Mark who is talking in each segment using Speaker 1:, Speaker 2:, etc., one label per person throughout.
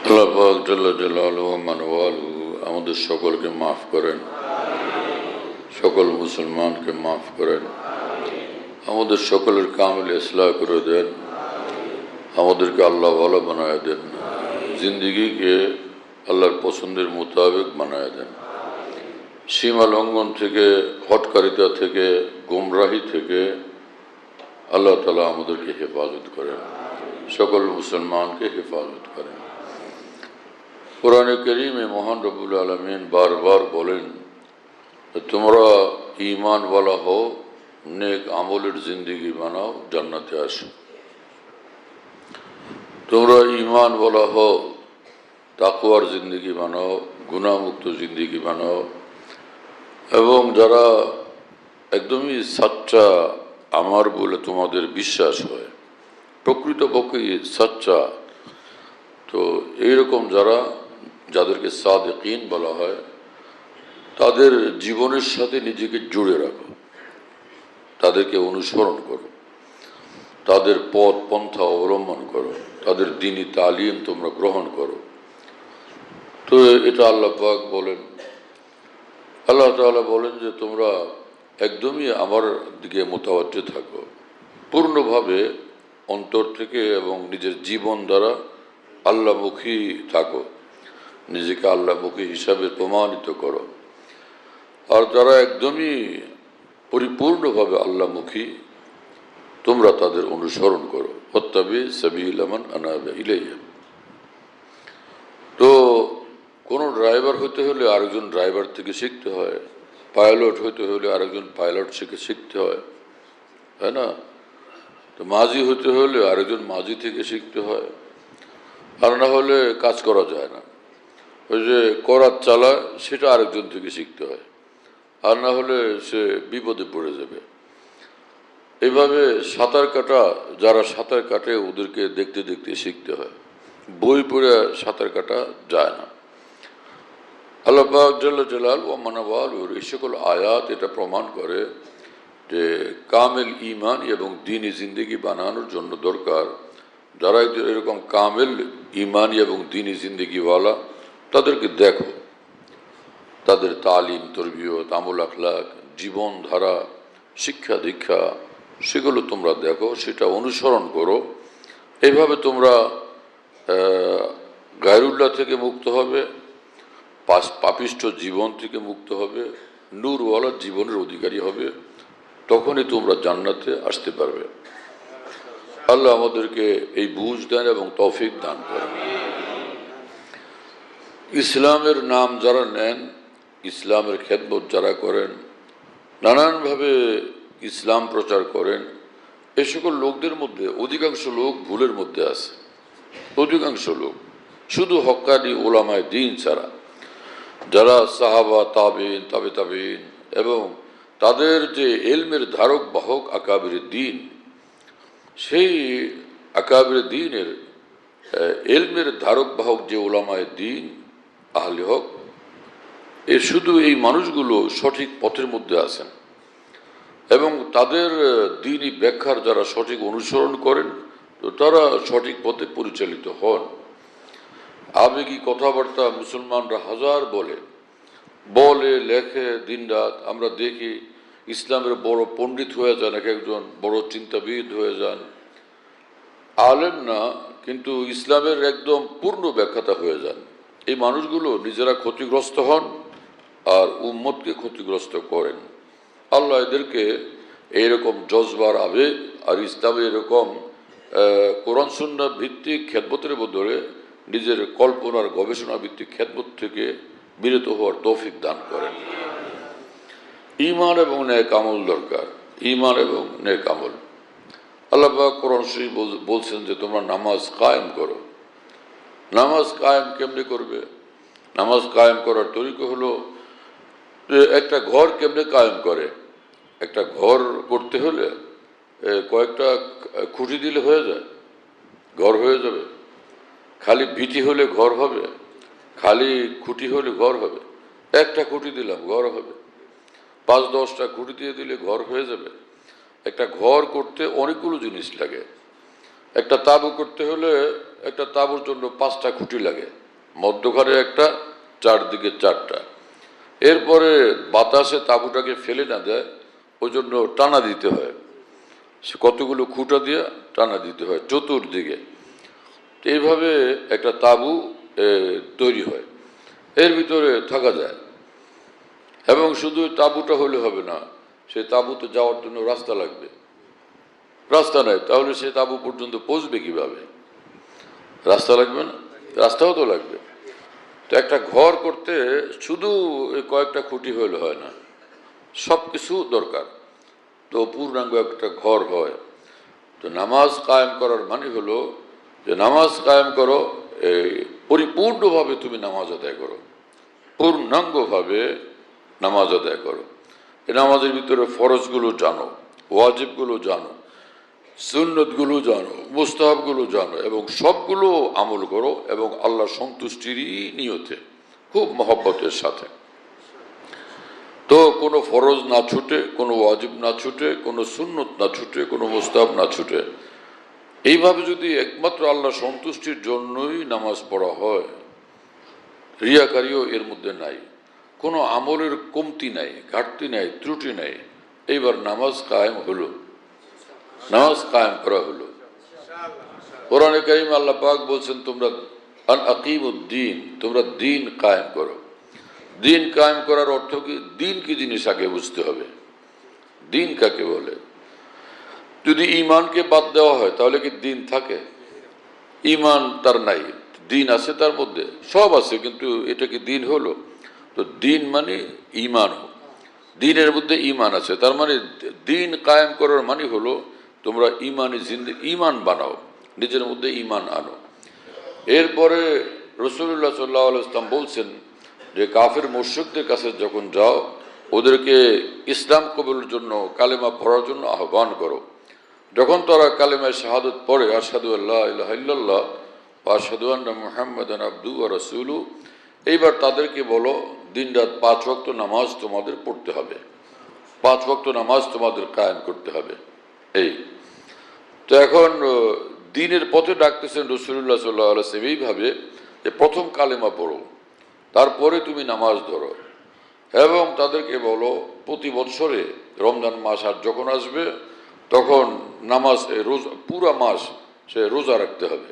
Speaker 1: আল্লাহ পাক জাল্লা জালালুহু ওয়া মান ওয়ালুহু আমাদের সকলকে মাফ করেন, সকল মুসলমানকে মাফ করেন, আমাদের সকলের কামিল ইসলাহ করে দেন, আমাদেরকে আল্লাহ ভালো বানায় দেন, জিন্দিগিকে আল্লাহর পছন্দের মোতাবেক বানায় দেন, সীমা লঙ্ঘন থেকে, হটকারিতা থেকে, গুমরাহি থেকে আল্লাহ তাআলা আমাদেরকে হেফাজত করেন, সকল মুসলমানকে হেফাজত করেন। কোরআনে কারীমে মহান রব্বুল আলামিন বারবার বলেন, তোমরা ঈমানওয়ালা হও, নেক আমলের জিন্দিগি বানাও, জান্নাতে আসো। তোমরা ঈমানওয়ালা হও, তাকওয়ার জিন্দিগি বানাও, গুনাহমুক্ত জিন্দিগি বানাও, এবং যারা একদমই সাচ্চা আমার বলে তোমাদের বিশ্বাস হয়, প্রকৃতপক্ষে সাচ্চা, তো এইরকম যাদেরকে সাদিকিন বলা হয়, তাদের জীবনের সাথে নিজেকে জুড়ে রাখো, তাদেরকে অনুসরণ করো, তাদের পথ পন্থা অবলম্বন করো, তাদের দ্বীনি তালিম তোমরা গ্রহণ করো। তো এটা আল্লাহ পাক বলেন, আল্লাহ তাআলা বলেন যে তোমরা একদমই আমার দিকে মোতাওয়াজ্জে থাকো, পূর্ণভাবে অন্তর থেকে এবং নিজের জীবন দ্বারা আল্লাহমুখী থাকো, নিজেকে আল্লাহমুখী হিসাবে প্রমাণিত করো। আর যারা একদমই পরিপূর্ণভাবে আল্লাহমুখী, তোমরা তাদের অনুসরণ করো, ওয়াত্তাবি সাবিলা মান আনাবা ইলাইয়া। তো কোনো ড্রাইভার হতে হলে আরেকজন ড্রাইভার থেকে শিখতে হয়, পাইলট হতে হলে আরেকজন পাইলট থেকে শিখতে হয়, তাই না? তো মাঝি হতে হলে আরেকজন মাঝি থেকে শিখতে হয়, আর না হলে কাজ করা যায় না। ওই যে করাত চালায় সেটা আরেকজন থেকে শিখতে হয়, আর না হলে সে বিপদে পড়ে যাবে। এইভাবে সাঁতার কাটা, যারা সাঁতার কাটে ওদেরকে দেখতে দেখতে শিখতে হয়, বই পড়ে সাঁতার কাটা যায় না। আল্লাহ পাক জাল্লা জালালুহু ওয়া মান ওয়ালুহু এই সকল আয়াত এটা প্রমাণ করে যে কামেল ঈমান এবং দ্বীনি জিন্দেগি বানানোর জন্য দরকার যারা এরকম কামেল ঈমান এবং দ্বীনি জিন্দেগিওয়ালা, তাদেরকে দেখো, তাদের তালিম, তরবিয়ত, আমল আখলাক, জীবনধারা, শিক্ষা দীক্ষা, সেগুলো তোমরা দেখো, সেটা অনুসরণ করো। এইভাবে তোমরা গায়রুল্লাহ থেকে মুক্ত হবে, পাপিষ্ঠ জীবন থেকে মুক্ত হবে, নূরওয়ালা জীবনের অধিকারী হবে, তখনই তোমরা জান্নাতে আসতে পারবে। আল্লাহ আমাদেরকে এই বুঝ দেন এবং তৌফিক দান করেন। ইসলামের নাম যারা নেন, ইসলামের খেদমত যারা করেন, নানানভাবে ইসলাম প্রচার করেন, এ সকল লোকদের মধ্যে অধিকাংশ লোক ভুলের মধ্যে আছে। অধিকাংশ লোক শুধু হক্কানি ওলামায়ে দ্বীন ছাড়া, যারা সাহাবা, তাবেঈন, তাবে তাবেঈন এবং তাদের যে ইলমের ধারক বাহক আকাবির দ্বীন, সেই আকাবির দ্বীনের ইলমের ধারক বাহক যে ওলামায়ে দ্বীন, আহলে হক, শুধু এই মানুষগুলো সঠিক পথের মধ্যে আছেন এবং তাদের দ্বীনি ব্যাখ্যার যারা সঠিক অনুসরণ করেন, তো তারা সঠিক পথে পরিচালিত হন। আবেগী কথাবার্তা মুসলমানরা হাজার বলে লেখে দিনরাত, আমরা দেখি ইসলামের বড় পণ্ডিত হয়ে যান, এক একজন বড় চিন্তাবিদ হয়ে যান, আলেম না কিন্তু ইসলামের একদম পূর্ণ ব্যাখ্যাতা হয়ে যান। এই মানুষগুলো নিজেরা ক্ষতিগ্রস্ত হন আর উম্মতকে ক্ষতিগ্রস্ত করেন। আল্লাহ এদেরকে এইরকম জজবার আবেগ আর ইসলামে এরকম কোরআন সুন্নাহ ভিত্তিক খেদমতের বদলে নিজের কল্পনার গবেষণা ভিত্তিক খেদমত থেকে বিরত হওয়ার তৌফিক দান করেন। ঈমান এবং নেক আমল দরকার, ঈমান এবং নেক আমল। আল্লাহ পাক কোরআন শরীফ বলছেন যে তোমরা নামাজ কায়েম করো। নামাজ কায়েম কেমনে করবে? নামাজ কায়েম করার তরিকা হলো যে একটা ঘর কেমনে কায়েম করে। একটা ঘর করতে হলে কয়েকটা খুঁটি দিলে হয়ে যায়, ঘর হয়ে যাবে? খালি ভিটি হলে ঘর হবে? খালি খুঁটি হলে ঘর হবে? একটা খুঁটি দিলাম ঘর হবে, 5-10টা খুঁটি দিয়ে দিলে ঘর হয়ে যাবে? একটা ঘর করতে অনেকগুলো জিনিস লাগে। একটা তাঁবু করতে হলে একটা তাঁবুর জন্য 5টা খুঁটি লাগে, মধ্যখানে একটা, চারদিকে 4টা। এরপরে বাতাসে তাঁবুটাকে ফেলে না দেয়, ওই জন্য টানা দিতে হয়, সে কতগুলো খুঁটা দিয়ে টানা দিতে হয় চতুর্দিকে। এইভাবে একটা তাঁবু তৈরি হয়, এর ভিতরে থাকা যায়। এবং শুধু তাঁবুটা হলে হবে না, সেই তাঁবুতে যাওয়ার জন্য রাস্তা লাগবে। রাস্তা নাই, তাহলে সে তাঁবু পর্যন্ত পৌঁছবে কিভাবে? রাস্তা লাগবে না? রাস্তাও তো লাগবে। তো একটা ঘর করতে শুধু কয়েকটা খুঁটি হলে হয় না, সব কিছু দরকার, তো পূর্ণাঙ্গ একটা ঘর হয়। তো নামাজ কায়েম করার মানে হলো যে নামাজ কায়েম করো, এই পরিপূর্ণভাবে তুমি নামাজ আদায় করো, পূর্ণাঙ্গভাবে নামাজ আদায় করো। এই নামাজের ভিতরে ফরজগুলো জানো, ওয়াজিবগুলো জানো, সুন্নতগুলো জানো, মুস্তাহাবগুলো জানো, এবং সবগুলো আমল করো, এবং আল্লাহ সন্তুষ্টিরই নিয়তে, খুব মহব্বতের সাথে। তো কোনো ফরজ না ছুটে, কোনো ওয়াজিব না ছুটে, কোনো সুন্নত না ছুটে, কোনো মুস্তাহাব না ছুটে, এইভাবে যদি একমাত্র আল্লাহ সন্তুষ্টির জন্যই নামাজ পড়া হয়, রিয়াকারিও এর মধ্যে নাই, কোনো আমলের কমতি নাই, ঘাটতি নাই, ত্রুটি নাই, এইবার নামাজ কায়েম হলো, নামাজ কায়েম করা হলো। কোরআনে কারীমে আল্লাহ পাক বলছেন, তোমরা আন আকিমুদ্দিন, তোমরা দিন কায়েম করো। দিন কায়েম করার অর্থ কি? দিন কি জিনিস আগে বুঝতে হবে। দিন কাকে বলে? যদি ইমানকে বাদ দেওয়া হয় তাহলে কি দিন থাকে? ইমান তার নাই, দিন আছে তার মধ্যে, সব আছে, কিন্তু এটা কি দিন হলো? তো দিন মানে ইমান, দিনের মধ্যে ইমান আছে, তার মানে দিন কায়েম করার মানে হলো তোমরা ইমানি ইমান বানাও, নিজের মধ্যে ইমান আনো। এরপরে রাসূলুল্লাহ সাল্লাল্লাহু আলাইহি ওয়াসাল্লাম বলছেন যে কাফের মুশরিকদের কাছে যখন যাও, ওদেরকে ইসলাম কবুলের জন্য, কালেমা পড়ার জন্য আহ্বান করো। যখন তারা কালেমায়ে শাহাদাত পড়ে, আশহাদু আল্লা ইলাহা ইল্লাল্লাহ ওয়া আশহাদু আন্না মুহাম্মাদান আবদুহু ওয়া রাসূলুহু, এইবার তাদেরকে বলো দিনরাত 5 ওয়াক্ত নামাজ তোমাদের পড়তে হবে, 5 ওয়াক্ত নামাজ তোমাদের কায়েম করতে হবে। এই তো এখন দিনের পথে ডাকতেছেন রাসূলুল্লাহ সাল্লাল্লাহু আলাইহি ওয়াসাল্লাম এইভাবে যে প্রথম কালেমা পড়ো, তারপরে তুমি নামাজ ধরো, এবং তাদেরকে বলো প্রতি বছরে রমজান মাস আর যখন আসবে তখন নামাজ, রোজা, পুরা মাস সে রোজা রাখতে হবে,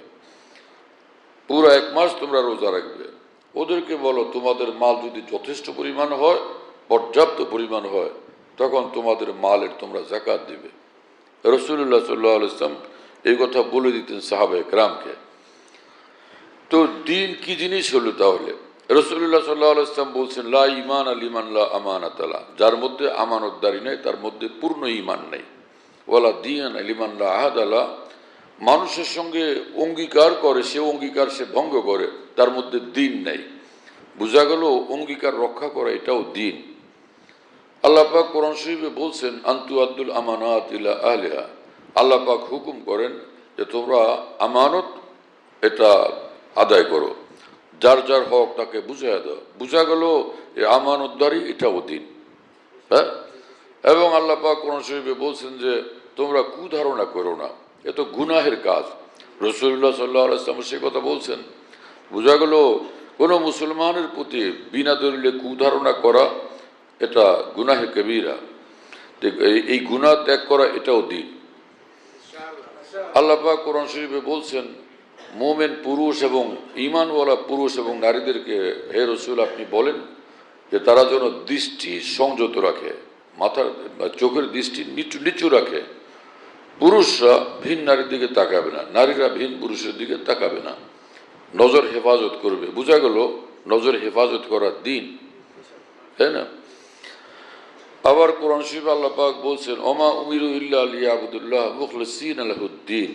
Speaker 1: পুরো 1 মাস তোমরা রোজা রাখবে। ওদেরকে বলো তোমাদের মাল যদি যথেষ্ট পরিমাণ হয়, পর্যাপ্ত পরিমাণ হয়, তখন তোমাদের মালের তোমরা যাকাত দিবে। রাসূলুল্লাহ সাল্লাল্লাহু আলাইহি ওয়াসাল্লাম এই কথা বলে দিতেন সাহাবায়ে কেরামকে। তো দিন কি জিনিস হলো তাহলে? রাসূলুল্লাহ সাল্লাল্লাহু আলাইহি ওয়াসাল্লাম বলছেন, লা ঈমান লিমান লা আমানাত লা, যার মধ্যে আমানতদারি নেই তার মধ্যে পূর্ণ ঈমান নেই। ওয়ালা দীন লিমান লা আহাদ লা, মানুষের সঙ্গে অঙ্গীকার করে, সে অঙ্গীকার সে ভঙ্গ করে, তার মধ্যে দিন নেই। বোঝা গেল অঙ্গীকার রক্ষা করা এটাও দিন। আল্লাহ পাক কোরআন শরীফে বলছেন, আনতু আদ্দুল আমানাত ইলা আহলিহা, আল্লাহ পাক হুকুম করেন যে তোমরা আমানত এটা আদায় করো, যার যার হক তাকে বুঝাইয়া দাও। বোঝা গেল এই আমানতদারি এটাও দিন। হ্যাঁ, এবং আল্লাহ পাক কোরআন শরীফে বলছেন যে তোমরা কুধারণা করো না, এ তো গুনাহের কাজ। রাসূলুল্লাহ সাল্লাল্লাহু আলাইহি ওয়াসাল্লাম সে কথা বলছেন। বোঝা গেল কোনো মুসলমানের প্রতি বিনা দলিলে কুধারণা করা এটা গুনাহে কবিরা। এই গুনাহ ত্যাগ করা এটাও দিন। আল্লাহ পাক কোরআন শরীফে বলছেন, মুমিন পুরুষ এবং ঈমানওয়ালা পুরুষ এবং নারীদেরকে হে রাসূল আপনি বলেন যে তারা যেন দৃষ্টি সংযত রাখে, মাথার চোখের দৃষ্টি নিচু নিচু রাখে। পুরুষরা ভিন নারীর দিকে তাকাবে না, নারীরা ভিন পুরুষের দিকে তাকাবে না, নজর হেফাজত করবে। বোঝা গেল নজর হেফাজত করার দিন, তাই না? আবার কোরআন শরীফে আল্লাহ পাক বলছেন, ওমা উমিরু ইল্লা লিয়াবুদুল্লাহ মুখলিসিনা লাহুদ্দিন,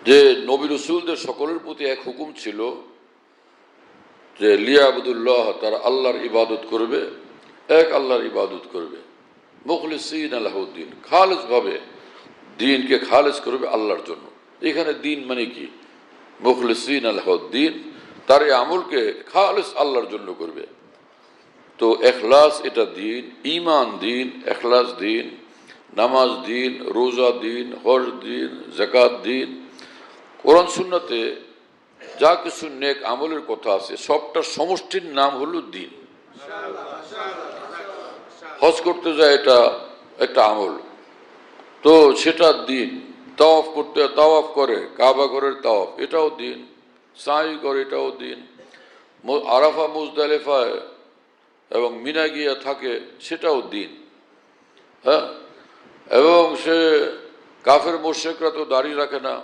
Speaker 1: যে নবী রাসূলদের সকলের প্রতি এক হুকুম ছিল যে লিয়াবুদুল্লাহ, তারা আল্লাহর ইবাদত করবে, এক আল্লাহর ইবাদত করবে, মুখলিসিনা লাহুদ্দিন, খালেস ভাবে দিনকে খালেস করবে আল্লাহর জন্য। এখানে দিন মানে কি? মুখলিসিনা লাহুদ্দিন, তার এই আমলকে খালেস আল্লাহর জন্য করবে। তো এখলাস এটা দিন, ঈমান দিন, এখলাস দিন, নামাজ দিন, রোজা দিন, হজ দিন, যাকাত দিন, কোরআন সুন্নাতে যা কিছু নেক আমলের কথা আছে সবটা সমষ্টির নাম হলো দিন। হজ করতে যায় এটা একটা আমল, তো সেটা দিন। তাওয়াফ করতে তাওয়াফ করে কাবা ঘরের তাওয়াফ, এটাও দিন। সাই করে, এটাও দিন। আরাফা মুজদালিফায় এবং মিনা গিয়া থাকে, সেটাও দিন। হ্যাঁ, এবং সে কাফের মুশরিকরা তো দাড়ি রাখে না।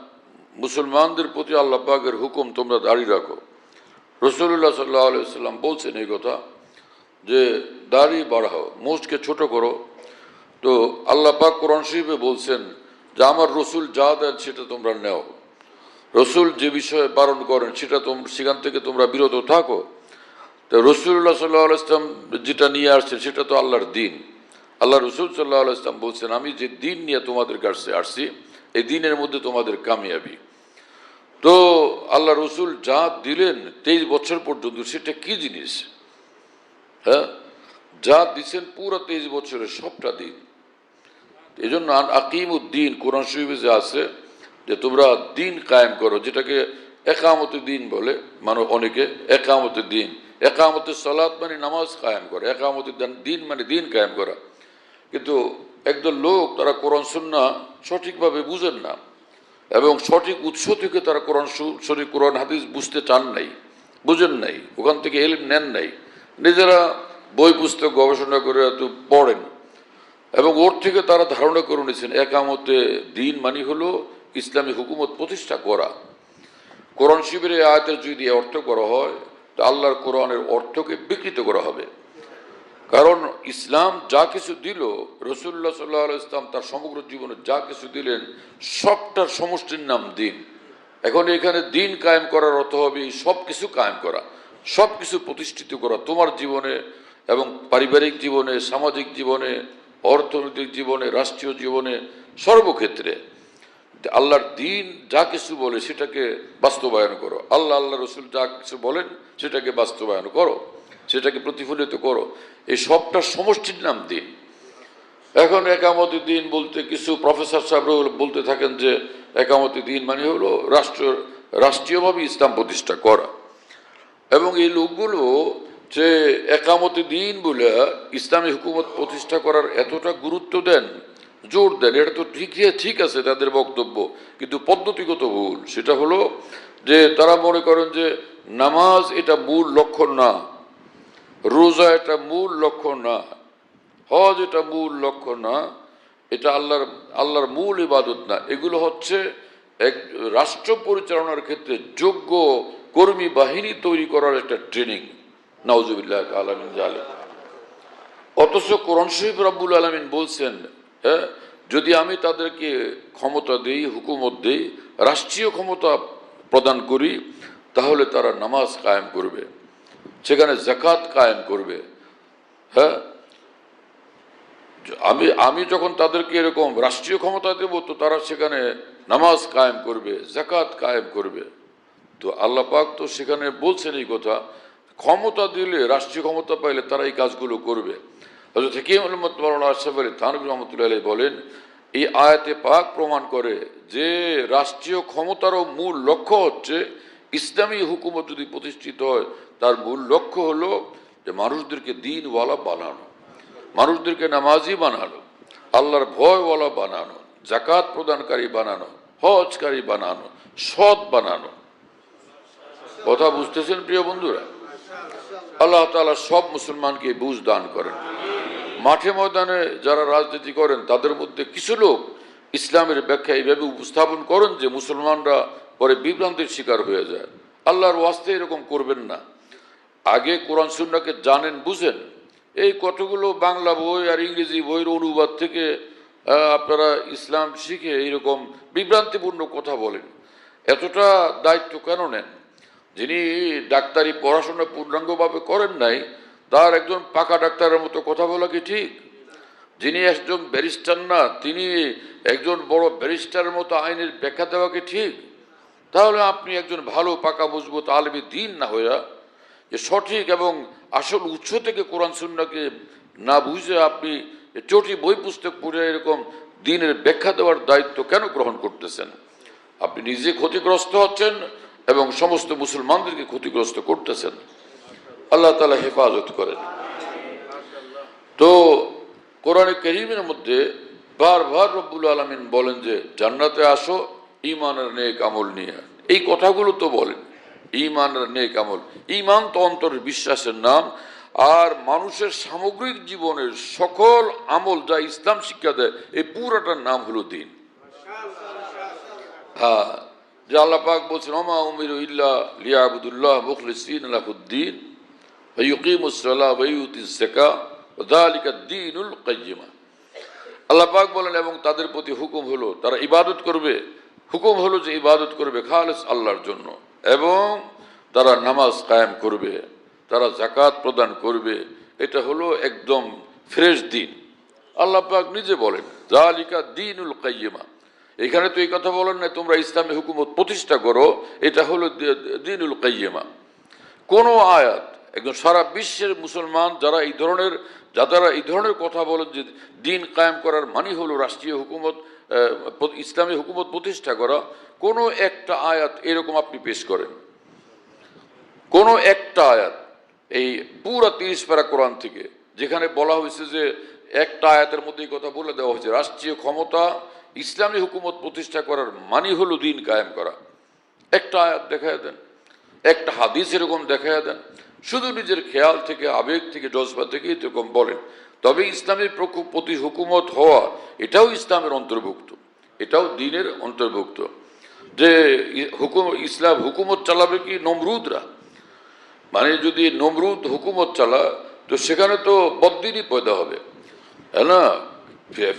Speaker 1: মুসলমানদের প্রতি আল্লাহ পাকের হুকুম তোমরা দাড়ি রাখো। রাসূলুল্লাহ সাল্লাল্লাহু আলাইহি ওয়াসাল্লাম বলছেন এই কথা যে দাড়ি বাড়াও, মুখকে ছোট করো। তো আল্লাহ পাক কোরআন শরীফে বলছেন যে আমার রসুল যা দেন সেটা তোমরা নেও, রসুল যে বিষয়ে বারণ করেন সেটা সেখান থেকে তোমরা বিরত থাকো। তো রাসূলুল্লাহ সাল্লাল্লাহু আলাইহি ওয়াসাল্লাম যেটা নিয়ে আসছেন সেটা তো আল্লাহর দিন। আল্লাহ রসুল সাল্লাল্লাহু আলাইহি ওয়াসাল্লাম বলছেন আমি যে দিন নিয়ে তোমাদের কাছে আসছি এই দিনের মধ্যে তোমাদের কামিয়াবি। তো আল্লাহ রসুল যা দিলেন 23 বছর পর্যন্ত, সেটা কি জিনিস? হ্যাঁ, যা দিচ্ছেন পুরো 23 বছরের সবটা দিন। এই জন্য আকিমুদ্দিন কোরআন শরীফে যে আছে যে তোমরা দিন কায়েম করো, যেটাকে একামতে দিন বলে মানে অনেকে। একামতে দিন, একামতে সালাত মানে নামাজ কায়েম করে, একামতে দিন মানে দিন কায়েম করা। কিন্তু একদল লোক তারা কোরআন সুন্নাহ সঠিকভাবে বুঝেন না এবং সঠিক উৎস থেকে তারা কোরআন হাদিস বুঝতে চান নাই, বুঝেন নাই, ওখান থেকে ইলম নেন নাই। নিজেরা বই পুস্তক গবেষণা করে এত পড়েন এবং ওর থেকে তারা ধারণা করে নিয়েছেন একামতে দিন মানে হলো ইসলামী হুকুমত প্রতিষ্ঠা করা। কোরআন শিবিরে আয়াতের যদি অর্থ করা হয় তা আল্লাহর কোরআনের অর্থকে বিকৃত করা হবে। কারণ ইসলাম যা কিছু দিল, রাসূলুল্লাহ সাল্লাল্লাহু আলাইহি ওয়াসাল্লাম তার সমগ্র জীবনে যা কিছু দিলেন সবটার সমষ্টির নাম দিন। এখন এখানে দিন কায়েম করার অর্থ হবে সব কিছু কায়েম করা, সব কিছু প্রতিষ্ঠিত করা তোমার জীবনে এবং পারিবারিক জীবনে, সামাজিক জীবনে, অর্থনৈতিক জীবনে, রাষ্ট্রীয় জীবনে, সর্বক্ষেত্রে আল্লাহর দিন যা কিছু বলে সেটাকে বাস্তবায়ন করো। আল্লাহ রসুল যা কিছু বলেন সেটাকে বাস্তবায়ন করো, সেটাকে প্রতিফলিত করো। এই সবটার সমষ্টির নাম দিন। এখন একামতি দিন বলতে কিছু প্রফেসর সাহেবরা বলতে থাকেন যে একামতি দিন মানে হলো রাষ্ট্রীয়ভাবে ইসলাম প্রতিষ্ঠা করা। এবং এই লোকগুলো যে একামতি দিন বলে ইসলামী হুকুমত প্রতিষ্ঠা করার এতটা গুরুত্ব দেন, জোর দেন, এটা তো ঠিক আছে তাদের বক্তব্য, কিন্তু পদ্ধতিগত ভুল। সেটা হলো যে তারা মনে করেন যে নামাজ এটা মূল লক্ষণ না, রোজা এটা মূল লক্ষণ না, হজ এটা মূল লক্ষ্য না, এটা আল্লাহর মূল ইবাদত না। এগুলো হচ্ছে এক রাষ্ট্র পরিচালনার ক্ষেত্রে যোগ্য কর্মী বাহিনী তৈরি করার একটা ট্রেনিং। নাউজুবিল্লাহ তাআলা মিন যালিক। অথচ কোরআন শরীফ রব্বুল আলামিন বলছেন, হ্যাঁ, যদি আমি তাদেরকে ক্ষমতা দেই, হুকুমত দেই, রাষ্ট্রীয় ক্ষমতা প্রদান করি, তাহলে তারা নামাজ কায়েম করবে, সেখানে যাকাত কায়েম করবে। হ্যাঁ, আমি যখন তাদেরকে এরকম রাষ্ট্রীয় ক্ষমতা দেব তো তারা সেখানে নামাজ কায়েম করবে, যাকাত কায়েম করবে। তো আল্লাহ পাক তো সেখানে বলছেন এই কথা, ক্ষমতা দিলে, রাষ্ট্রীয় ক্ষমতা পাইলে তারা এই কাজগুলো করবে। হযরত হাকিম মাওলানা আশরাফ আলী থানভী রহমাতুল্লাহ আলাইহি বলেন, এই আয়াতে পাক প্রমাণ করে যে রাষ্ট্রীয় ক্ষমতারও মূল লক্ষ্য হচ্ছে ইসলামী হুকুমত যদি প্রতিষ্ঠিত হয় তার মূল লক্ষ্য হলো যে মানুষদেরকে দ্বীনওয়ালা বানানো, মানুষদেরকে নামাজি বানানো, আল্লাহর ভয়ওয়ালা বানানো, যাকাত প্রদানকারী বানানো, হজকারী বানানো, সৎ বানানো। কথা বুঝতেছেন প্রিয় বন্ধুরা? আল্লাহ তাআলা সব মুসলমানকে বুঝ দান করেন। মাঠে ময়দানে যারা রাজনীতি করেন তাদের মধ্যে কিছু লোক ইসলামের ব্যাখ্যা এইভাবে উপস্থাপন করেন যে মুসলমানরা পরে বিভ্রান্তির শিকার হয়ে যায়। আল্লাহর ওয়াস্তে এরকম করবেন না। আগে কোরআন সুন্নাহকে জানেন, বুঝেন। এই কতগুলো বাংলা বই আর ইংরেজি বইয়ের অনুবাদ থেকে আপনারা ইসলাম শিখে এইরকম বিভ্রান্তিপূর্ণ কথা বলেন। এতটা দায়িত্ব কেন নেন? যিনি ডাক্তারি পড়াশোনা পূর্ণাঙ্গভাবে করেন নাই তার একজন পাকা ডাক্তারের মতো কথা বলা কি ঠিক? যিনি একজন ব্যারিস্টার না তিনি একজন বড় ব্যারিস্টারের মতো আইনের ব্যাখ্যা দেওয়া কি ঠিক? তাহলে আপনি একজন ভালো পাকা মজবুত আলেমী দ্বীন না হইয়া যে সঠিক এবং আসল উৎস থেকে কোরআন সুন্নাহকে না বুঝে আপনি চটি বই পুস্তক পড়ে এরকম দ্বীনের ব্যাখ্যা দেওয়ার দায়িত্ব কেন গ্রহণ করতেছেন? আপনি নিজে ক্ষতিগ্রস্ত হচ্ছেন এবং সমস্ত মুসলমানদেরকে ক্ষতিগ্রস্ত করতেছেন। আল্লাহ তাআলা হেফাজত করেন। তো কোরআনে কারীমের মধ্যে বারবার রব্বুল আলামিন বলেন যে জান্নাতে আসো ঈমানের নেক আমল নিয়ে। এই কথাগুলো তো বলেন ঈমানের নেক আমল। ঈমান তো অন্তরের বিশ্বাসের নাম, আর মানুষের সামগ্রিক জীবনের সকল আমল যা ইসলাম শিক্ষা দেয় এই পুরাটার নাম হলো দ্বীন। হ্যাঁ, যে আল্লাহ পাক বলছেন ওমা উমিরু ইল্লা লিয়াবুদুল্লাহ মুখলিসিন লাহুদ্দিন ওয়া ইউকিমুস সালাহ ওয়া ইউতিজ যাকাত ওয়া যালিকা দ্বীনুল কাইয়্যিম। আল্লাহ পাক বলেন এবং তাদের প্রতি হুকুম হলো তারা ইবাদত করবে, হুকুম হলো যে ইবাদত করবে খালেস আল্লাহর জন্য, এবং তারা নামাজ কায়েম করবে, তারা যাকাত প্রদান করবে। এটা হলো একদম ফ্রেশ দিন। আল্লাহ পাক নিজে বলেন যালিকা দ্বীনুল কাইয়্যিম। এখানে তো এই কথা বলেন না তোমরা ইসলামী হুকুমত প্রতিষ্ঠা করো, এটা হলো দ্বীনুল কাইয়্যিম। কোন আয়াত একদম সারা বিশ্বের মুসলমান যারা এই ধরনের কথা বলেন যে দিন কায়েম করার মানে হলো রাষ্ট্রীয় হুকুমত, ইসলামী হুকুমত প্রতিষ্ঠা করা, কোনো একটা আয়াত এরকম আপনি পেশ করেন? কোনো একটা আয়াত এই পুরা 30 পারা কোরআন থেকে যেখানে বলা হয়েছে যে একটা আয়াতের মধ্যে এই কথা বলে দেওয়া হয়েছে রাষ্ট্রীয় ক্ষমতা ইসলামী হুকুমত প্রতিষ্ঠা করার মানে হলো দিন কায়েম করা? একটা আয়াত দেখায় দেন, একটা হাদিস এরকম দেখায় দেন। শুধু নিজের খেয়াল থেকে, আবেগ থেকে, জজবা থেকে এরকম বলেন। তবে ইসলামের প্রতি হুকুমত হওয়া এটাও ইসলামের অন্তর্ভুক্ত, এটাও দ্বীনের অন্তর্ভুক্ত। যে ইসলাম হুকুমত চালাবে কি নমরুদরা? মানে যদি নমরুদ হুকুমত চালা তো সেখানে তো বদ্দিনই পয়দা হবে, হ্যাঁ না?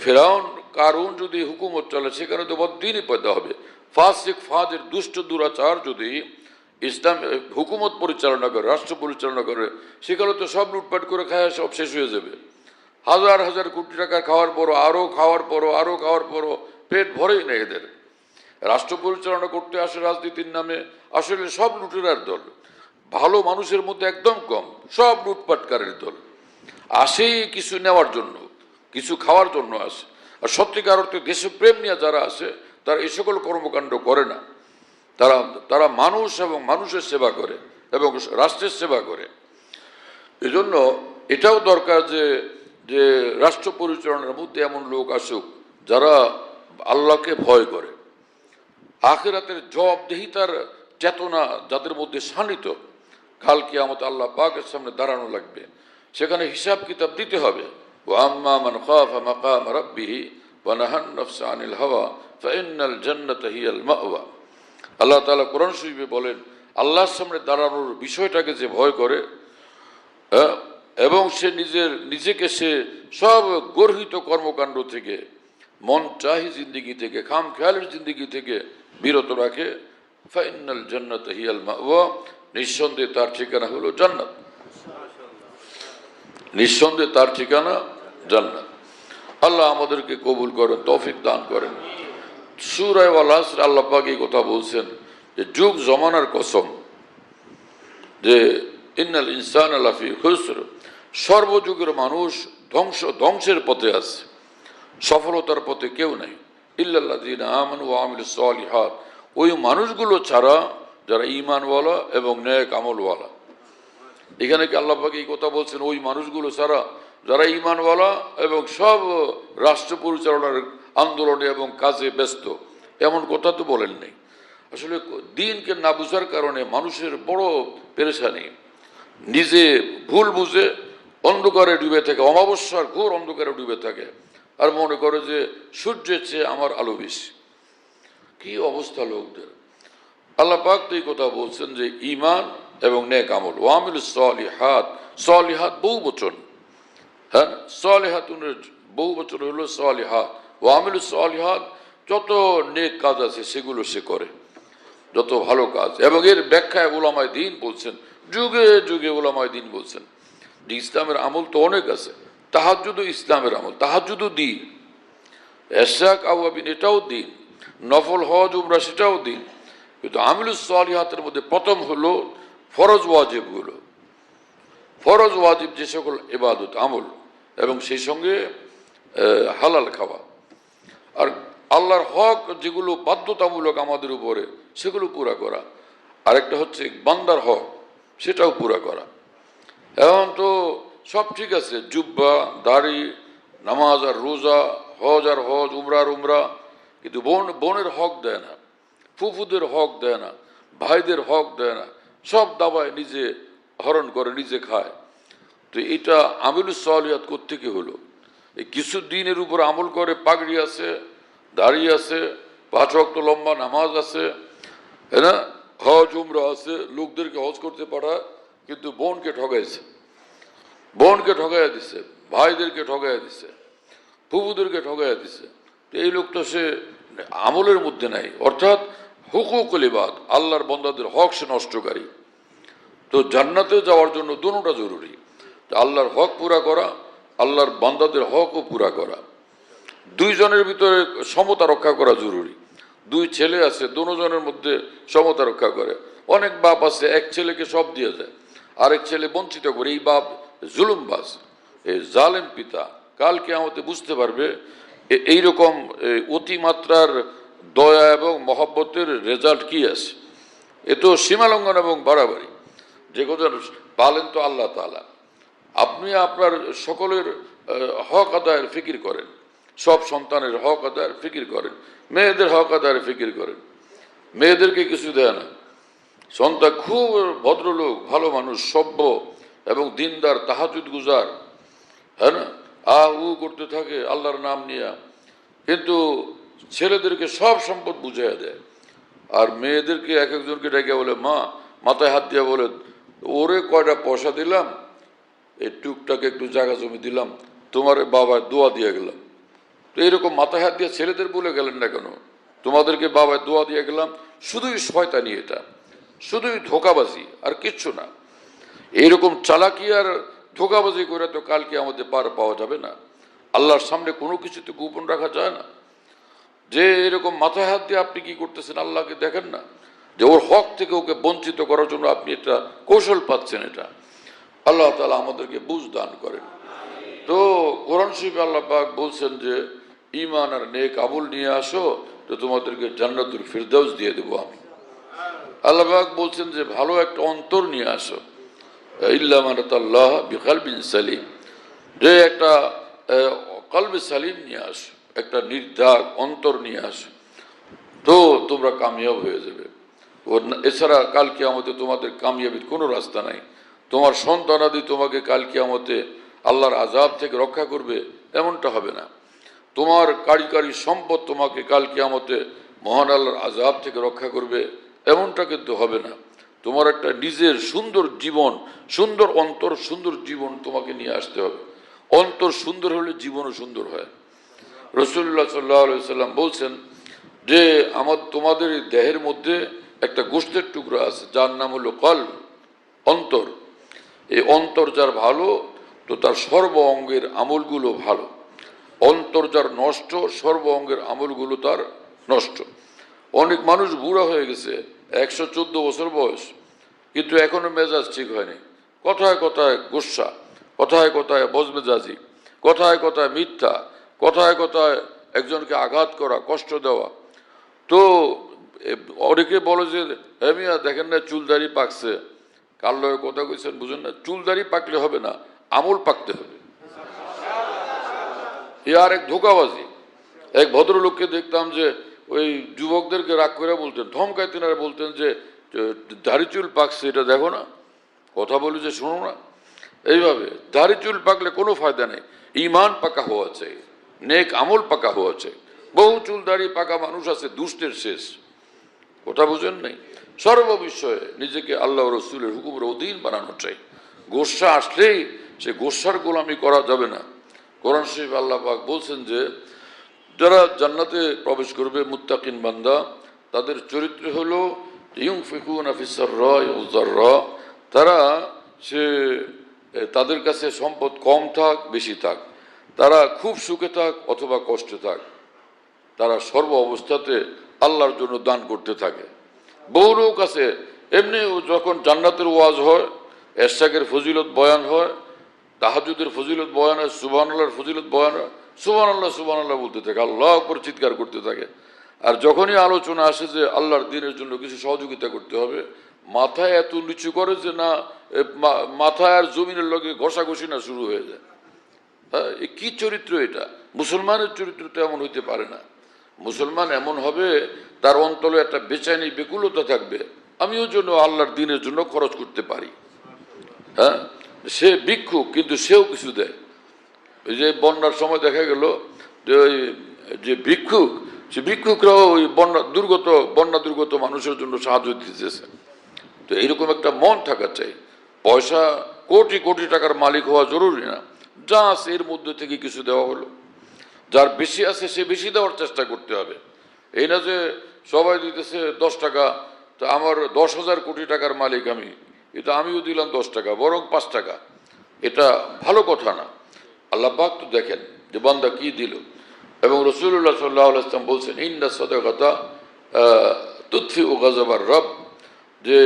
Speaker 1: ফেরাউন কারুন যদি হুকুমত চলে সেখানে তো বদ্দিনই পয়দা হবে। ফাসিক ফাজের দুষ্ট দুরাচার যদি ইসলাম হুকুমত পরিচালনা করে, রাষ্ট্র পরিচালনা করে, সেখানে তো সব লুটপাট করে খায় সব শেষ হয়ে যাবে। হাজার হাজার কোটি টাকা খাওয়ার পরও আরও খাওয়ার পরও পেট ভরেই নেই এদের। রাষ্ট্র পরিচালনা করতে আসে রাজনীতির নামে, আসলে সব লুটেরার দল, ভালো মানুষের মধ্যে একদম কম, সব লুটপাটকারের দল। আসে কিছু নেওয়ার জন্য, কিছু খাওয়ার জন্য আসে। আর সত্যিকার অর্থে দেশপ্রেম নিয়ে যারা আসে তারা এই সকল কর্মকাণ্ড করে না। তারা মানুষ এবং মানুষের সেবা করে এবং রাষ্ট্রের সেবা করে। এজন্য এটাও দরকার যে রাষ্ট্র পরিচালনার মধ্যে এমন লোক আসুক যারা আল্লাহকে ভয় করে, আখিরাতের জবাবদিহিতার চেতনা যাদের মধ্যে শানিত। কাল কিয়ামত আল্লাহ পাকের সামনে দাঁড়ানো লাগবে, সেখানে হিসাব কিতাব দিতে হবে। ওয়া আম্মা মান খাফা মাকাম রাব্বিহি ওয়া নাহান নাফসা আনিল হাওয়া ফাইন্নাল জান্নাতা হিয়াল মাওয়া। আল্লাহ তাআলা কোরআন শরীফে বলেন আল্লাহর সামনে দাঁড়ানোর বিষয়টাকে যে ভয় করে এবং সে নিজেকে সে সব গর্হিত কর্মকাণ্ড থেকে, মন চাহি জিন্দিগি থেকে, খাম খেয়ালের জিন্দিগি থেকে বিরত রাখে, ফাইনাল জান্নাত হিয়াল মাওয়া, নিঃসন্দেহে তার ঠিকানা হলো জান্নাত। নিঃসন্দেহে তার ঠিকানা জান্নাত। আল্লাহ আমাদেরকে কবুল করেন, তৌফিক দান করেন। সূরা আল আসর আল্লাহ পাক এই কথা বলছেন যে যুগ জমানার কসম, যে ইন্নাল ইনসানা লাফি খুসর, সর্বযুগের মানুষ ধ্বংসের পথে আছে, সফলতার পথে কেউ নাই। ইল্লাল্লাযীনা আমানু ওয়া আমিলুস সালিহাত, ওই মানুষগুলো ছাড়া যারা ঈমানওয়ালা এবং নেক আমলওয়ালা। এখানে কি আল্লাহ পাক এই কথা বলছেন ওই মানুষগুলো ছাড়া যারা ঈমানওয়ালা এবং সব রাষ্ট্র পরিচালনার আন্দোলনে এবং কাজে ব্যস্ত? এমন কথা তো বলেন নাই। আসলে দিনকে না বুঝার কারণে মানুষের বড় পেরেশানি, নিজে ভুল বুঝে অন্ধকারে ডুবে থাকে, অমাবস্যার ঘোর অন্ধকারে ডুবে থাকে, আর মনে করে যে সূর্যের চেয়ে আমার আলো বেশি। কি অবস্থা লোকদের! আল্লাহ পাক তো এই কথা বলছেন যে ঈমান এবং নেক আমল, ওয়া আমিলুস সালিহাত, সালিহাত বহু বচন, হ্যাঁ, সালিহাতুনের বহু বচন হলো সালিহাত। ওয়া আমিলুস সালিহাত, যত নেক কাজ আছে সেগুলো সে করে, যত ভালো কাজ। এবং এর ব্যাখ্যায় উলামায়ে দ্বীন বলছেন, যুগে যুগে উলামায়ে দ্বীন বলছেন যে ইসলামের আমল তো অনেক আছে। তাহাজ্জুদও ইসলামের আমল, তাহাজ্জুদও দ্বীন, ইশরাক আওয়াবিন এটাও দ্বীন, নফল হজ উমরা সেটাও দ্বীন। কিন্তু আমিলুস সালিহাতের মধ্যে প্রথম হলো ফরজ ওয়াজিবগুলো, ফরজ ওয়াজিব যে সকল ইবাদত আমল, এবং সেই সঙ্গে হালাল খাওয়া। আর আল্লাহর হক যেগুলো বাধ্যতামূলক আমাদের উপরে সেগুলো পুরা করা, আরেকটা হচ্ছে বান্দার হক সেটাও পুরা করা। এখন তো সব ঠিক আছে, জুব্বা, দাড়ি, নামাজ আর রোজা, হজ আর হজ, উমরা আর উমরা, কিন্তু বোনের হক দেয় না, ফুফুদের হক দেয় না, ভাইদের হক দেয় না, সব দাবায় নিজে হরণ করে, নিজে খায়। তো এটা আমিলুস সালিহাত কোত্থেকে হলো? এই কিছু দিনের উপর আমল করে, পাগড়ি আছে, দাড়ি আছে, 5 ওয়াক্ত লম্বা নামাজ আছে, হ্যাঁ না, হজ উমরা আছে, লোকদেরকে হজ করতে পাঠায়, কিন্তু বোনকে ঠকাইছে, বোনকে ঠকাইয়া দিছে, ভাইদেরকে ঠকাইয়া দিছে, ফুফুদেরকে ঠকাইয়া দিছে। তো এই লোক তো সে আমলের মধ্যে নাই, অর্থাৎ হুকুকুল ইবাদ, আল্লাহর বান্দাদের হক সে নষ্টকারী। তো জান্নাতে যাওয়ার জন্য দুটোটা জরুরি, আল্লাহর হক পুরা করা, আল্লাহর বান্দাদের হকও পুরা করা। দুইজনের ভিতরে সমতা রক্ষা করা জরুরি। 2 ছেলে আছে, দুজনের মধ্যে সমতা রক্ষা করে। অনেক বাপ আছে এক ছেলেকে সব দিয়ে যায়, আরেক ছেলে বঞ্চিত করে। এই বাপ জুলুমবাজ, এই জালেম পিতা কাল কিয়ামতে বুঝতে পারবে এইরকম অতিমাত্রার দয়া এবং মহব্বতের রেজাল্ট কি আছে। এ তো সীমালঙ্ঘন এবং বাড়াবাড়ি। যে কথা পালেন তো আল্লাহ তাআলা, আপনি আপনার সকলের হক আদায়ের ফিকির করেন, সব সন্তানের হক আদায়ের ফিকির করেন, মেয়েদের হক আদায়ের ফিকির করেন, মেয়েদেরকে কিছু দেয় না। সন্তান খুব ভদ্রলোক, ভালো মানুষ, সভ্য এবং দিনদার, তাহাজ্জুদ গুজার, হ্যাঁ না, উ করতে থাকে আল্লাহর নাম নিয়ে, কিন্তু ছেলেদেরকে সব সম্পদ বুঝাইয়া দেয়। আর মেয়েদেরকে এক একজনকে ডেকে বলে, মা, মাথায় হাত দিয়ে বলে, ওরে কয়টা পয়সা দিলাম, এই টুকটাক একটু জায়গা জমি দিলাম, তোমার বাবায় দোয়া দিয়ে গেলাম। তো এইরকম মাথায় হাত দিয়ে ছেলেদের বলে গেলেন না কেন? তোমাদেরকে বাবায় দোয়া দিয়ে গেলাম। শুধুই শয়তানি, এটা শুধুই ধোকাবাজি আর কিচ্ছু না। এইরকম চালাকি আর ধোকাবাজি করে তো কালকে আমাদের পার পাওয়া যাবে না। আল্লাহর সামনে কোনো কিছুতে গোপন রাখা যায় না। যে এরকম মাথায় হাত দিয়ে আপনি কি করতেছেন, আল্লাহকে দেখেন না যে ওর হক থেকে ওকে বঞ্চিত করার জন্য আপনি এটা কৌশল পাচ্ছেন? এটা আল্লাহ তাআলা আমাদেরকে বুঝ দান করেন। তো কোরআন শরীফে আল্লাহ পাক বলছেন যে ঈমান আর নেক আমল নিয়ে আসো, তো তোমাদেরকে জান্নাতুল ফিরদাউস দিয়ে দেবো আমি। আল্লাহ পাক বলছেন যে ভালো একটা অন্তর নিয়ে আসো, ইল্লা মান আতাল্লাহ বিকলবিন সালিম, যে একটা কলবে সালিম নিয়ে আসো, একটা নির্ধার অন্তর নিয়ে আসো, তো তোমরা কামিয়াব হয়ে যাবে। এছাড়া কাল কিয়ামতে তোমাদের কামিয়াবির কোনো রাস্তা নাই। তোমার সন্তানাদি তোমাকে কাল কিয়ামতে আল্লাহর আযাব থেকে রক্ষা করবে এমনটা হবে না। তোমার কারিগরি সম্পদ তোমাকে কাল কিয়ামতে মহান আল্লাহর আযাব থেকে রক্ষা করবে এমনটা কিন্তু হবে না। তোমার একটা নিজের সুন্দর জীবন, সুন্দর অন্তর, সুন্দর জীবন তোমাকে নিয়ে আসতে হবে। অন্তর সুন্দর হলে জীবনও সুন্দর হয়। রাসূলুল্লাহ সাল্লাল্লাহু আলাইহি ওয়াসাল্লাম বলছেন যে তোমাদের দেহের মধ্যে একটা গোশতের টুকরো আছে যার নাম হলো কলব, অন্তর। এই অন্তর যার ভালো, তো তার সর্ব অঙ্গের আমলগুলো ভালো। অন্তর যার নষ্ট, সর্ব অঙ্গের আমলগুলো তার নষ্ট। অনেক মানুষ বুড়া হয়ে গেছে, 114 বছর বয়স, কিন্তু এখনো মেজাজ ঠিক হয়নি। কথায় কথায় গুসা, কথায় কথায় বজমেজাজি, কথায় কথায় মিথ্যা, কথায় কথায় একজনকে আঘাত করা, কষ্ট দেওয়া। তো অনেকে বলে যে মিয়া দেখেন না চুলদারি পাকছে, কার লয়ে কথা কইছেন বুঝেন না? চুলদারি পাকলে হবে না, আমল পাকতে হবে। এ আর এক ধোকাবাজি। এক ভদ্রলোককে দেখতাম যে ওই যুবকদেরকে রাগ করে বলতেন, ধমকাইতেন আর বলতেন যে দাড়ি চুল পাকছে, এটা দেখো না, কথা বলি যে শোনো না। এইভাবে দাড়ি চুল পাকলে কোনো ফায়দা নেই। ঈমান পাকা হওয়া চাই, নেক আমল পাকা হওয়া চাই। বহু চুল দাড়ি পাকা মানুষ আছে, দুষ্টের শেষ। কথা বুঝেন নাই? সর্ববিষয়ে নিজেকে আল্লাহ রসুলের হুকুমের অধীন বানানো চাই। গোসা আসলেই সে গোসার গোলামি করা যাবে না। কোরআন শরীফ আল্লাহ পাক বলছেন যে যারা জান্নাতে প্রবেশ করবে মুত্তাকিন বান্দা, তাদের চরিত্র হলো ইউনফিকুনা ফিস সাররাই ওয়াজ যাররা, তারা সে তাদের কাছে সম্পদ কম থাক বেশি থাক, তারা খুব সুখে থাক অথবা কষ্টে থাক, তারা সর্ব অবস্থাতে আল্লাহর জন্য দান করতে থাকে। বহু লোক আছে এমনি যখন জান্নাতের ওয়াজ হয়, এরশাকের ফজিলত বয়ান হয়, তাহাজ্জুদের ফজিলত বয়ান হয়, সুবহানাল্লাহর ফজিলত বয়ান হয়, সুবহানাল্লাহ বলতে থাকে, আল্লাহ করে চিৎকার করতে থাকে। আর যখনই আলোচনা আসে যে আল্লাহর দ্বীনের জন্য কিছু সহযোগিতা করতে হবে, মাথায় এত নিচু করে যে না মাথায় আর জমিনের লগে ঘষাঘষি না শুরু হয়ে যায়। হ্যাঁ, কি চরিত্র এটা? মুসলমানের চরিত্র তো এমন হইতে পারে না। মুসলমান এমন হবে, তার অন্তরে একটা বেচাইনি বেকুলতা থাকবে, আমিও যেন আল্লাহর দ্বীনের জন্য খরচ করতে পারি। হ্যাঁ, সে ভিক্ষুক কিন্তু সেও কিছু দেয়। ওই যে বন্যার সময় দেখা গেল যে ওই যে ভিক্ষুক, সে ভিক্ষুকরাও ওই বন্যা দুর্গত মানুষের জন্য সাহায্য দিতেছে। তো এইরকম একটা মন থাকা চাই। পয়সা কোটি কোটি টাকার মালিক হওয়া জরুরি না, যা আছে এর মধ্যে থেকে কিছু দেওয়া হলো। যার বেশি আছে সে বেশি দেওয়ার চেষ্টা করতে হবে। এই না যে সবাই দিতেছে 10 টাকা, তো আমার 10,000 কোটি টাকার মালিক আমি, এটা আমিও দিলাম 10 টাকা, বরং 5 টাকা। এটা ভালো কথা না। আল্লাহ পাক তো দেখেন যে বান্দা কি দিল। এবং রাসূলুল্লাহ সাল্লাল্লাহু আলাইহি ওয়াসাল্লাম বলছেন, ইন্না সাদাকাতা তুতফিউ গাযাবার রব, যে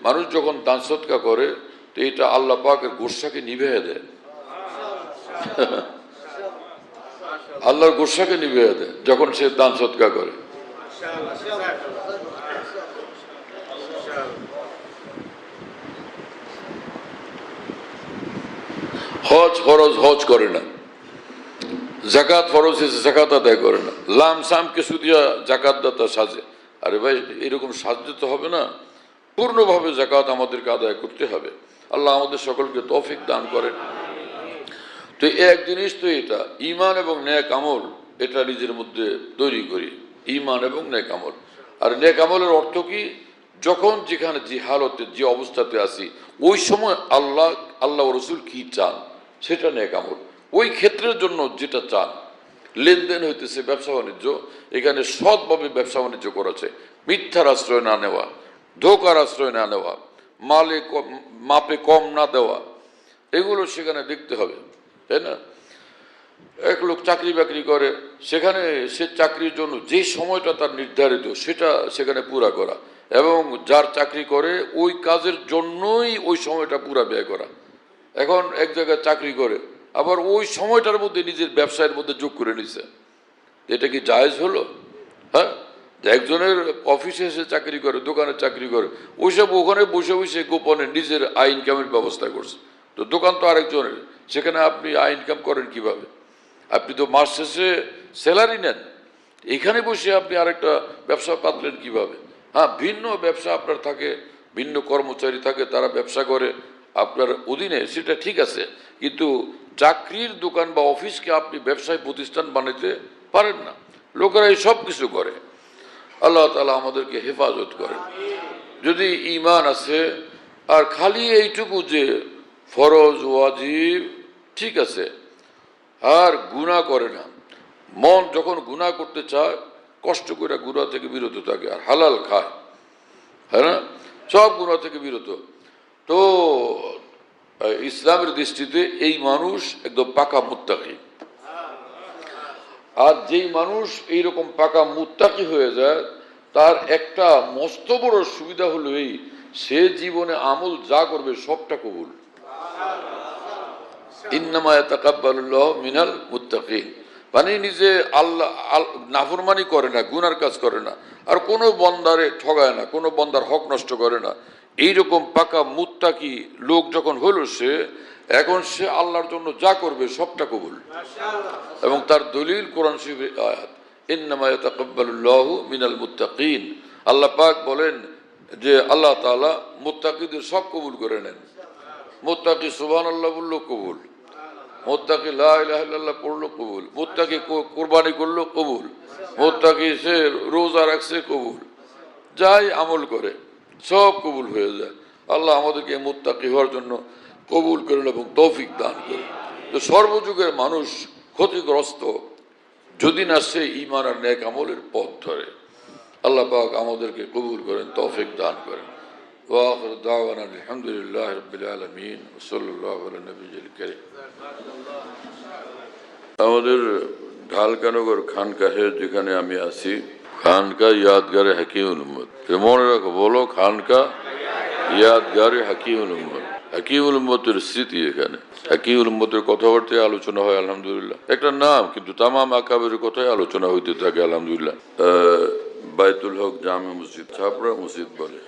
Speaker 1: মানুষ যখন দান সদকা করে তো এটা আল্লাহ পাকের গোসাকে নিভিয়ে দেয়। আল্লাহর গোসাকে নিভিয়ে দেয় যখন সে দান সদকা করে। হজ ফরজ, হজ করে না। জাকাত ফরজ হয়েছে, জাকাত আদায় করে না। লাম সাম কিছু দিয়া জাকাত দাতা সাজে। আরে ভাই, এরকম সাজতে তো হবে না, পূর্ণভাবে জাকাত আমাদেরকে আদায় করতে হবে। আল্লাহ আমাদের সকলকে তৌফিক দান করেন। তো এক জিনিস তো এটা, ঈমান এবং নেক আমল, এটা নিজের মধ্যে তৈরি করি, ঈমান এবং নেক আমল। আর নেক আমলের অর্থ কি? যখন যেখানে যে হালতে যে অবস্থাতে আসি ওই সময় আল্লাহ রসুল কি চান সেটা নেক আমল। ওই ক্ষেত্রের জন্য যেটা চান, লেনদেন হইতেছে ব্যবসা বাণিজ্য, এখানে সৎভাবে ব্যবসা বাণিজ্য করেছে, মিথ্যার আশ্রয় না নেওয়া, ধোকার আশ্রয় না নেওয়া, মাপে কম না দেওয়া, এগুলো সেখানে দেখতে হবে, তাই না? এক লোক চাকরি বাকরি করে, সেখানে সে চাকরির জন্য যে সময়টা তার নির্ধারিত সেটা সেখানে পুরা করা, এবং যার চাকরি করে ওই কাজের জন্যই ওই সময়টা পুরা ব্যয় করা। এখন এক জায়গায় চাকরি করে, আবার ওই সময়টার মধ্যে নিজের ব্যবসায়ের মধ্যে যোগ করে নিছে, এটা কি জায়েজ হলো? হ্যাঁ, একজনের অফিসে এসে চাকরি করে, দোকানে চাকরি করে, ওইসব ওখানে বসে বসে গোপনে নিজের আয় ইনকামের ব্যবস্থা করছে। তো দোকান তো আরেকজনের, সেখানে আপনি আয় ইনকাম করেন কিভাবে? আপনি তো মাস শেষে স্যালারি নেন, এখানে বসে আপনি আরেকটা ব্যবসা পাতলেন কিভাবে? হ্যাঁ, ভিন্ন ব্যবসা আপনার থাকে, ভিন্ন কর্মচারী থাকে, তারা ব্যবসা করে আপনার অধীনে, সেটা ঠিক আছে, কিন্তু চাকরির দোকান বা অফিসকে আপনি ব্যবসায় প্রতিষ্ঠান বানাতে পারেন না। লোকেরা এই সব কিছু করে। আল্লাহ তাআলা আমাদেরকে হেফাজত করেন। যদি ঈমান আছে আর খালি এইটুকু যে ফরজ ওয়াজিব ঠিক আছে, আর গুনাহ করে না, মন যখন গুনাহ করতে চায় কষ্ট করে গুনাহ থেকে বিরত থাকে আর হালাল খায়, হ্যাঁ না, সব গুনাহ থেকে বিরত, তো ইসলামের দৃষ্টিতে এই মানুষ একদম পাকা মুত্তাকি। আর যেই মানুষ এইরকম পাকা মুত্তাকি হয়ে যায়, তার একটা মস্ত বড় সুবিধা হলো এই, সে জীবনে আমল যা করবে সবটা কবুল। ইন্নামা ইয়াতাকাব্বালুল্লাহু মিনাল মুত্তাকিন, মানে নিজে আল্লাহ নাফরমানি করে না, গুনার কাজ করে না, আর কোনো বন্দারে ঠগায় না, কোনো বন্দার হক নষ্ট করে না। এইরকম পাকা মুত্তাকি লোক যখন হলো সে, এখন সে আল্লাহর জন্য যা করবে সবটা কবুল। এবং তার দলিল কোরআন শরীফের আয়াত, ইন্নামা ইয়াতাকাব্বালুল্লাহু মিনাল মুত্তাকিন। আল্লাহ পাক বলেন যে আল্লাহ তাআলা মুত্তাকিদের সব কবুল করে নেন। মুত্তাকি সুবহানাল্লাহ বললো কবুল, মুত্তাকি লা ইলাহা ইল্লাল্লাহ পড়লো কবুল, মুত্তাকি কুরবানি করলো কবুল, মুত্তাকি সে রোজা রাখছে কবুল, যাই আমল করে সব কবুল হয়ে যায়। আল্লাহ আমাদেরকে মুত্তাকি হওয়ার জন্য কবুল করেন এবং তৌফিক দান করেন। তো সর্বযুগের মানুষ ক্ষতিগ্রস্ত যদি না সে ঈমান আর নেক আমলের পথ ধরে। আল্লাহ পাক আমাদেরকে কবুল করেন, তৌফিক দান করেন। ওয়া আখিরু দাওয়ানা আলহামদুলিল্লাহি রাব্বিল আলামিন ওয়া সাল্লাল্লাহু আলা নবিয়িল কারীম। আমাদের ঢালকানগর খানকাহে যেখানে আমি আছি, খানকা ইয়াদগারে হাকিমুল উম্মত, মনে রাখো, বলো খানকা ইয়াদগারে হাকিমুল উম্মত, হাকিমুল উম্মতের স্মৃতি এখানে। হাকিমুল উম্মতের কথাবার্তায় আলোচনা হয় আলহামদুলিল্লাহ। একটা নাম, কিন্তু তামাম আকাবের কথাই আলোচনা হইতে থাকে আলহামদুলিল্লাহ। বাইতুল হক জামে মসজিদ, ছাপড়া মসজিদ বলে।